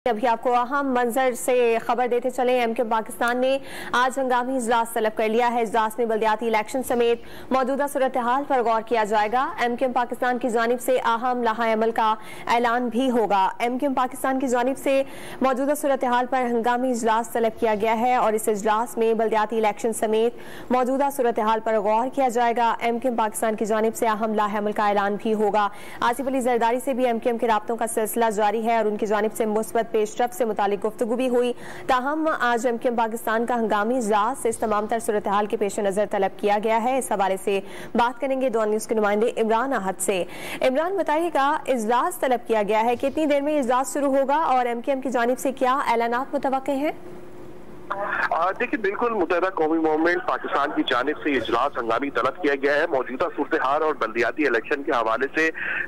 अभी आपको अहम मंजर से खबर देते चले। एमक्यूएम पाकिस्तान ने आज हंगामी इजलास तलब कर लिया है। इजलास में बल्दियाती इलेक्शन समेत मौजूदा सूरत हाल पर गौर किया जाएगा। एमक्यूएम पाकिस्तान की जानिब से अहम लाहा अमल का ऐलान भी होगा। एमक्यूएम पाकिस्तान की जानिब से मौजूदा सूरत हाल पर हंगामी इजलास तलब किया गया है और इस इजलास में बल्दियाती इलेक्शन समेत मौजूदा सूरत हाल पर गौर किया जाएगा। एमक्यूएम पाकिस्तान की जानिब से अहम लाहा अमल का ऐलान भी होगा। आसिफ अली जरदारी से भी एमक्यूएम के राब्तों का सिलसिला जारी है और उनकी जानिब से मुस्बत पेशरफ से मुतालिक गुफ्तगू भी हुई। ताहम आज एमक्यूएम पाकिस्तान का हंगामी इजलास इस तमाम तर सूरत हाल के पेश नजर तलब किया गया है। इस हवाले से बात करेंगे डॉन न्यूज के नुमाइंदे इमरान अहद से। इमरान, बताइएगा, इजलास तलब किया गया है, कितनी देर में इजलास शुरू होगा और एमक्यूएम की जानिब से क्या ऐलानात मुतवक्के हैं? देखिए, बिल्कुल मुत्तहिदा कौमी मूवमेंट पाकिस्तान की जानिब से इजलास हंगामी तलब किया गया है। मौजूदा सूरत हाल और बल्दियाती इलेक्शन के हवाले से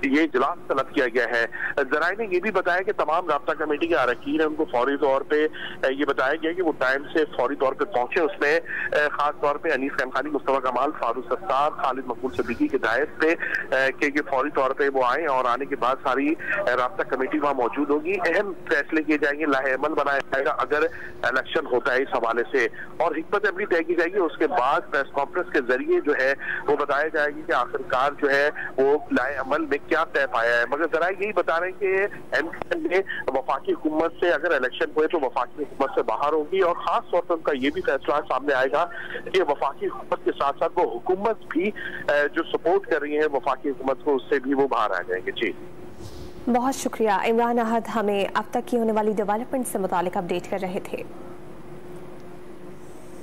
ये इजलास तलब किया गया है। जराए ने यह भी बताया कि तमाम राब्ता कमेटी के अरकान है उनको फौरी तौर पे ये बताया गया कि वो टाइम से फौरी तौर पे पहुंचे। उसमें खास तौर पे अनीस कैमखानी, मुस्तफा कमाल, फारूक सत्तार, खालिद मकबूल सिद्दीकी की हिदायत पे कि फौरी तौर पे वो आए और आने के बाद सारी राब्ता कमेटी वहाँ मौजूद होगी। अहम फैसले किए जाएंगे, लाहे अमल बनाया जाएगा अगर इलेक्शन होता है इस हवाले से, और हिकमत अमली तय की जाएगी। उसके बाद प्रेस कॉन्फ्रेंस के जरिए जो है वो बताया जाएगी कि आखिरकार जो है वो लाए अमल में क्या तय पाया है। मगर जरा यही बता रहे हैं कि एमक्यूएम ने वफाकी हुकूमत से अगर इलेक्शन हुए तो वफाकी हुकूमत से बाहर होगी और खास तौर पर उनका ये भी फैसला सामने आएगा कि वफाकी हुकूमत के साथ साथ वो हुकूमत भी जो सपोर्ट कर रही है वफाकी हुकूमत को, उससे भी वो बाहर आ जाएंगे। जी, बहुत शुक्रिया। इमरान अहद हमें अब तक की होने वाली डेवलपमेंट से मुतालिक अपडेट कर रहे थे।